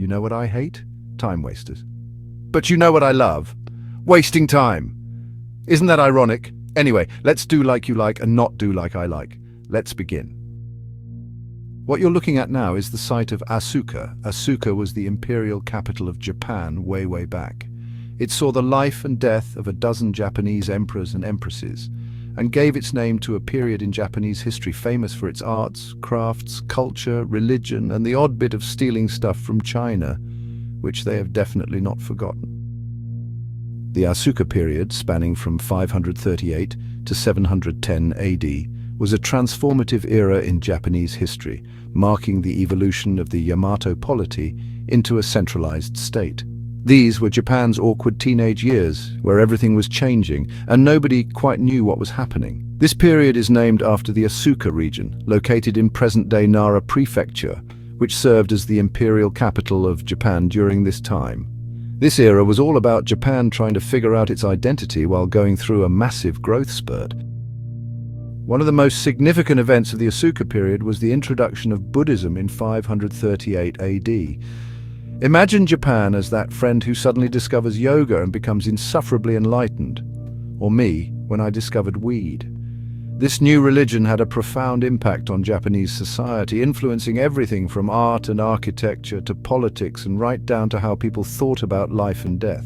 You know what I hate? Time wasters. But you know what I love? Wasting time. Isn't that ironic? Anyway, let's do like you like and not do like I like. Let's begin. What you're looking at now is the site of Asuka. Asuka was the imperial capital of Japan way, way back. It saw the life and death of a dozen Japanese emperors and empresses, and gave its name to a period in Japanese history famous for its arts, crafts, culture, religion, and the odd bit of stealing stuff from China, which they have definitely not forgotten. The Asuka period, spanning from 538 to 710 AD, was a transformative era in Japanese history, marking the evolution of the Yamato polity into a centralized state. These were Japan's awkward teenage years, where everything was changing and nobody quite knew what was happening. This period is named after the Asuka region, located in present-day Nara Prefecture, which served as the imperial capital of Japan during this time. This era was all about Japan trying to figure out its identity while going through a massive growth spurt. One of the most significant events of the Asuka period was the introduction of Buddhism in 538 AD. Imagine Japan as that friend who suddenly discovers yoga and becomes insufferably enlightened. Or me, when I discovered weed. This new religion had a profound impact on Japanese society, influencing everything from art and architecture to politics and right down to how people thought about life and death.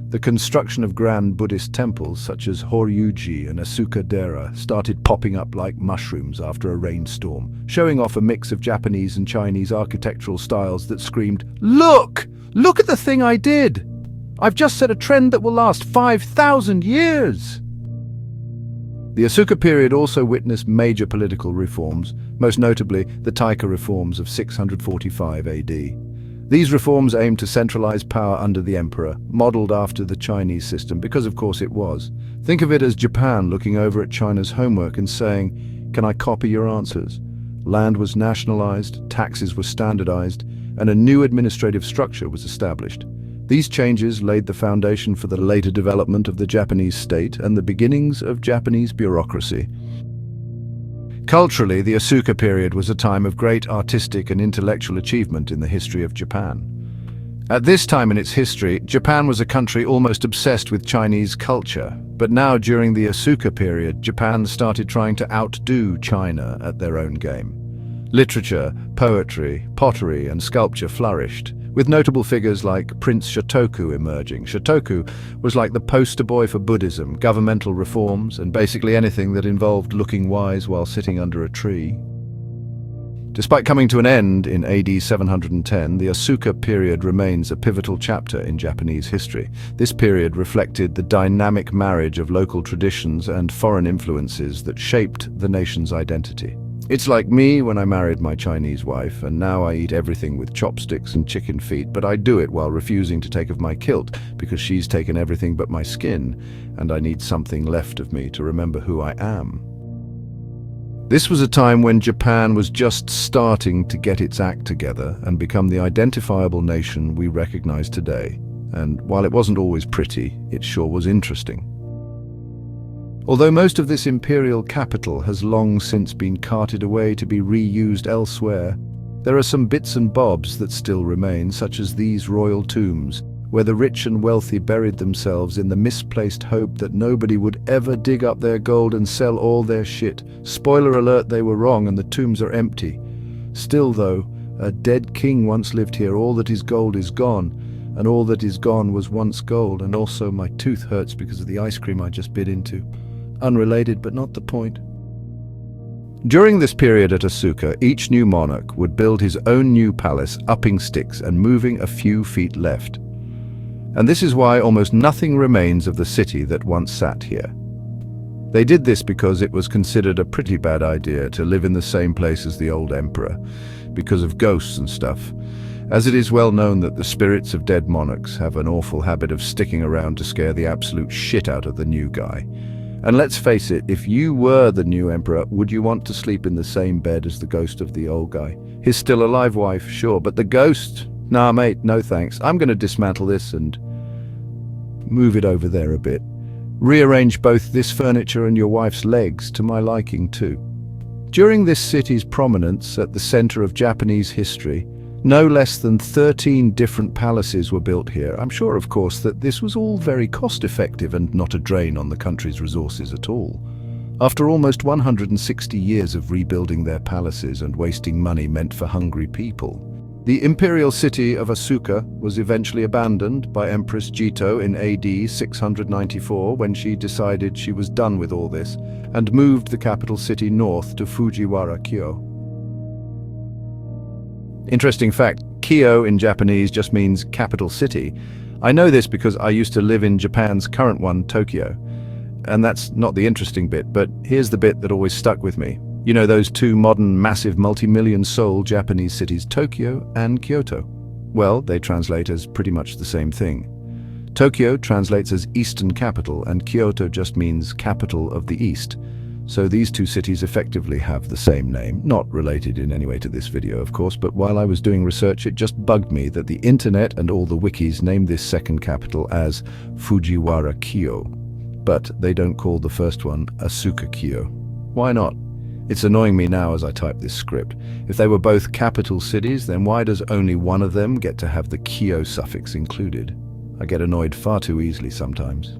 The construction of grand Buddhist temples such as Horyuji and Asuka-dera started popping up like mushrooms after a rainstorm, showing off a mix of Japanese and Chinese architectural styles that screamed, "Look! Look at the thing I did! I've just set a trend that will last 5,000 years!" The Asuka period also witnessed major political reforms, most notably the Taika reforms of 645 AD. These reforms aimed to centralize power under the emperor, modeled after the Chinese system, because of course it was. Think of it as Japan looking over at China's homework and saying, "Can I copy your answers?" Land was nationalized, taxes were standardized, and a new administrative structure was established. These changes laid the foundation for the later development of the Japanese state and the beginnings of Japanese bureaucracy. Culturally, the Asuka period was a time of great artistic and intellectual achievement in the history of Japan. At this time in its history, Japan was a country almost obsessed with Chinese culture. But now, during the Asuka period, Japan started trying to outdo China at their own game. Literature, poetry, pottery, and sculpture flourished, with notable figures like Prince Shotoku emerging. Shotoku was like the poster boy for Buddhism, governmental reforms, and basically anything that involved looking wise while sitting under a tree. Despite coming to an end in AD 710, the Asuka period remains a pivotal chapter in Japanese history. This period reflected the dynamic marriage of local traditions and foreign influences that shaped the nation's identity. It's like me when I married my Chinese wife, and now I eat everything with chopsticks and chicken feet, but I do it while refusing to take off my kilt because she's taken everything but my skin, and I need something left of me to remember who I am. This was a time when Japan was just starting to get its act together and become the identifiable nation we recognize today. And while it wasn't always pretty, it sure was interesting. Although most of this imperial capital has long since been carted away to be reused elsewhere, there are some bits and bobs that still remain, such as these royal tombs, where the rich and wealthy buried themselves in the misplaced hope that nobody would ever dig up their gold and sell all their shit. Spoiler alert, they were wrong and the tombs are empty. Still though, a dead king once lived here. All that is gold is gone, and all that is gone was once gold. And also my tooth hurts because of the ice cream I just bit into. Unrelated, but not the point. During this period at Asuka, each new monarch would build his own new palace, upping sticks and moving a few feet left. And this is why almost nothing remains of the city that once sat here. They did this because it was considered a pretty bad idea to live in the same place as the old emperor, because of ghosts and stuff, as it is well known that the spirits of dead monarchs have an awful habit of sticking around to scare the absolute shit out of the new guy. And let's face it, if you were the new emperor, would you want to sleep in the same bed as the ghost of the old guy? His still alive wife, sure, but the ghost? Nah, mate, no thanks. I'm going to dismantle this and move it over there a bit. Rearrange both this furniture and your wife's legs to my liking too. During this city's prominence at the center of Japanese history, No less than 13 different palaces were built here. I'm sure, of course, that this was all very cost-effective and not a drain on the country's resources at all. After almost 160 years of rebuilding their palaces and wasting money meant for hungry people, the imperial city of Asuka was eventually abandoned by Empress Jito in AD 694 when she decided she was done with all this and moved the capital city north to Fujiwara-kyo. Interesting fact, Kyo in Japanese just means capital city. I know this because I used to live in Japan's current one, Tokyo. And that's not the interesting bit, but here's the bit that always stuck with me. You know those two modern, massive, multi-million soul Japanese cities, Tokyo and Kyoto? Well, they translate as pretty much the same thing. Tokyo translates as Eastern Capital, and Kyoto just means capital of the East. So these two cities effectively have the same name, not related in any way to this video, of course, but while I was doing research, it just bugged me that the internet and all the wikis name this second capital as Fujiwara-kyo, but they don't call the first one Asuka-kyo. Why not? It's annoying me now as I type this script. If they were both capital cities, then why does only one of them get to have the kyo suffix included? I get annoyed far too easily sometimes.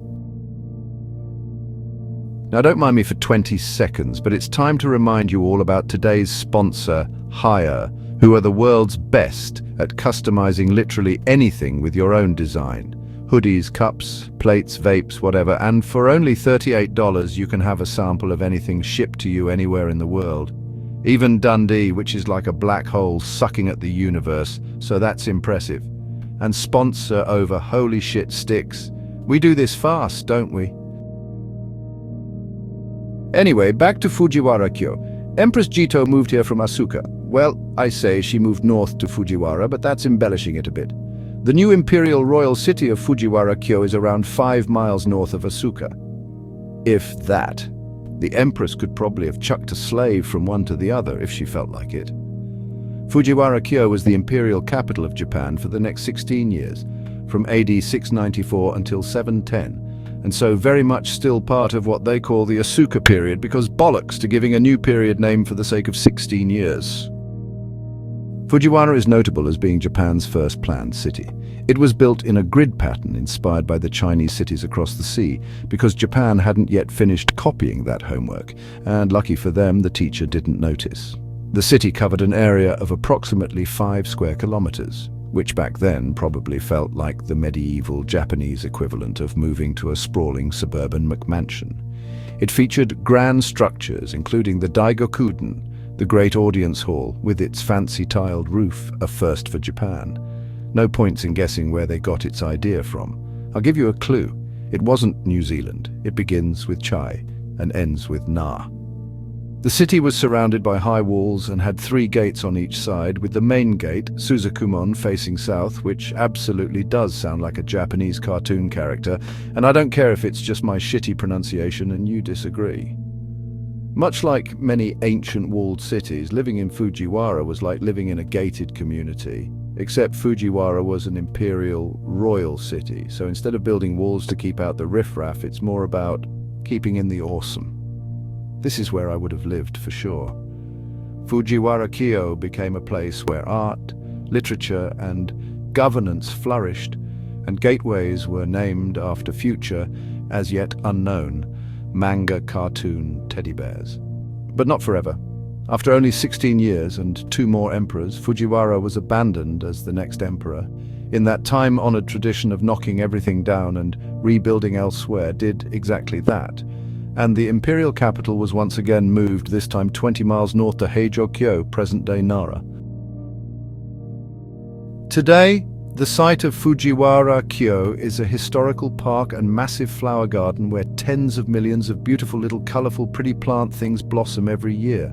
Now don't mind me for 20 seconds, but it's time to remind you all about today's sponsor, Hire, who are the world's best at customizing literally anything with your own design. Hoodies, cups, plates, vapes, whatever, and for only $38 you can have a sample of anything shipped to you anywhere in the world. Even Dundee, which is like a black hole sucking at the universe, so that's impressive. And sponsor over holy shit sticks. We do this fast, don't we? Anyway, back to Fujiwara-kyo. Empress Jito moved here from Asuka. Well, I say she moved north to Fujiwara, but that's embellishing it a bit. The new imperial royal city of Fujiwara-kyo is around 5 miles north of Asuka. If that. The empress could probably have chucked a slave from one to the other if she felt like it. Fujiwara-kyo was the imperial capital of Japan for the next 16 years, from AD 694 until 710, and so very much still part of what they call the Asuka period, because bollocks to giving a new period name for the sake of 16 years. Fujiwara is notable as being Japan's first planned city. It was built in a grid pattern inspired by the Chinese cities across the sea, because Japan hadn't yet finished copying that homework, and lucky for them, the teacher didn't notice. The city covered an area of approximately 5 square kilometers, which back then probably felt like the medieval Japanese equivalent of moving to a sprawling suburban McMansion. It featured grand structures, including the Daigokuden, the great audience hall with its fancy tiled roof, a first for Japan. No points in guessing where they got its idea from. I'll give you a clue. It wasn't New Zealand. It begins with chai and ends with na. The city was surrounded by high walls and had 3 gates on each side, with the main gate, Suzakumon, facing south, which absolutely does sound like a Japanese cartoon character, and I don't care if it's just my shitty pronunciation and you disagree. Much like many ancient walled cities, living in Fujiwara was like living in a gated community, except Fujiwara was an imperial royal city, so instead of building walls to keep out the riffraff, it's more about keeping in the awesome. This is where I would have lived for sure. Fujiwara-kyo became a place where art, literature, and governance flourished, and gateways were named after future, as yet unknown, manga cartoon teddy bears. But not forever. After only 16 years and 2 more emperors, Fujiwara was abandoned as the next emperor. In that time-honored tradition of knocking everything down and rebuilding elsewhere, did exactly that. And the imperial capital was once again moved, this time 20 miles north to Heijo-kyo, present-day Nara. Today, the site of Fujiwara-kyo is a historical park and massive flower garden where tens of millions of beautiful little colorful pretty plant things blossom every year.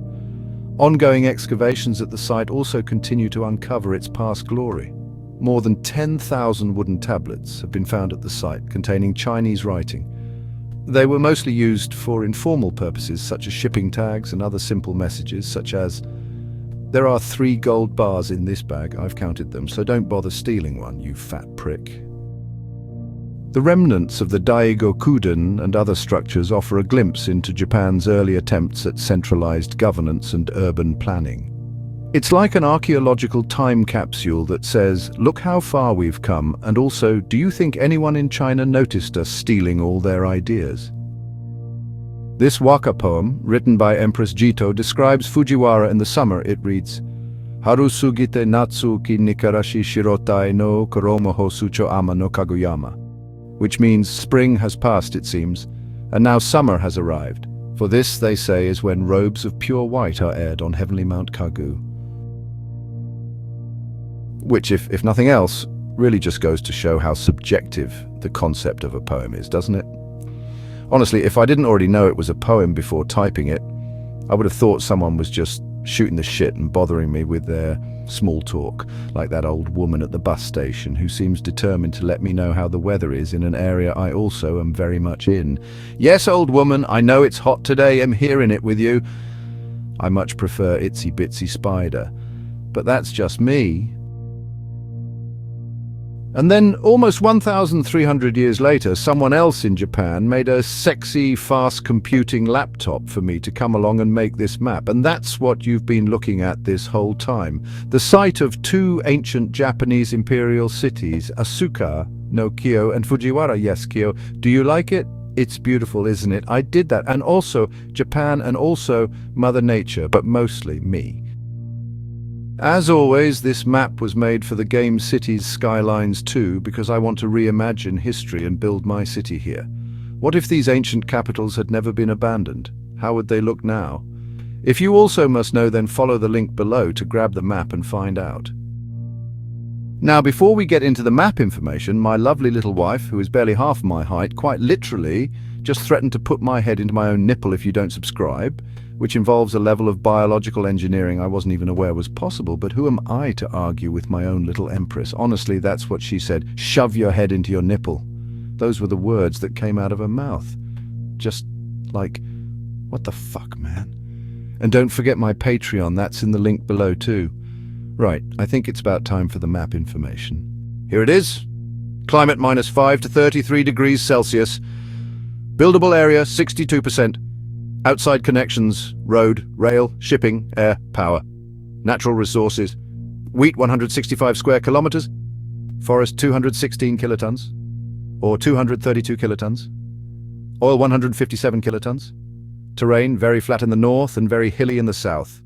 Ongoing excavations at the site also continue to uncover its past glory. More than 10,000 wooden tablets have been found at the site containing Chinese writing. They were mostly used for informal purposes such as shipping tags and other simple messages such as, "There are 3 gold bars in this bag, I've counted them, so don't bother stealing one, you fat prick." The remnants of the Daigokuden and other structures offer a glimpse into Japan's early attempts at centralized governance and urban planning. It's like an archaeological time capsule that says, look how far we've come, and also, do you think anyone in China noticed us stealing all their ideas? This waka poem, written by Empress Jito, describes Fujiwara in the summer. It reads, Haru sugite natsu ki nikarashi shirotai no koromoho sucho ama no Kaguyama, which means spring has passed, it seems, and now summer has arrived. For this, they say, is when robes of pure white are aired on heavenly Mount Kagu. Which, if nothing else, really just goes to show how subjective the concept of a poem is, doesn't it? Honestly, if I didn't already know it was a poem before typing it, I would have thought someone was just shooting the shit and bothering me with their small talk, like that old woman at the bus station who seems determined to let me know how the weather is in an area I also am very much in. Yes, old woman, I know it's hot today, I'm here in it with you. I much prefer Itsy Bitsy Spider, but that's just me. And then, almost 1,300 years later, someone else in Japan made a sexy, fast computing laptop for me to come along and make this map. And that's what you've been looking at this whole time. The site of two ancient Japanese imperial cities, Asuka no Kyo and Fujiwara-kyo. Do you like it? It's beautiful, isn't it? I did that. And also Japan and also Mother Nature, but mostly me. As always, this map was made for the game Cities Skylines 2 because I want to reimagine history and build my city here. What if these ancient capitals had never been abandoned? How would they look now? If you also must know, then follow the link below to grab the map and find out. Now, before we get into the map information, my lovely little wife, who is barely half my height, quite literally just threatened to put my head into my own nipple if you don't subscribe, which involves a level of biological engineering I wasn't even aware was possible. But who am I to argue with my own little empress? Honestly, that's what she said. Shove your head into your nipple. Those were the words that came out of her mouth. Just like, what the fuck, man? And don't forget my Patreon, that's in the link below too. Right, I think it's about time for the map information. Here it is. Climate -5 to 33 degrees Celsius. Buildable area 62%. Outside connections, road, rail, shipping, air, power. Natural resources, wheat 165 square kilometers, forest 216 kilotons, or 232 kilotons, oil 157 kilotons, terrain very flat in the north and very hilly in the south.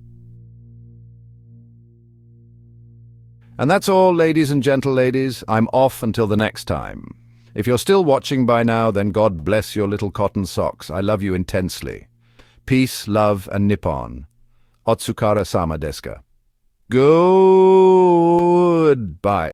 And that's all, ladies and gentle ladies. I'm off until the next time. If you're still watching by now, then God bless your little cotton socks. I love you intensely. Peace, love, and Nippon. Otsukara-sama desu ka. Goodbye.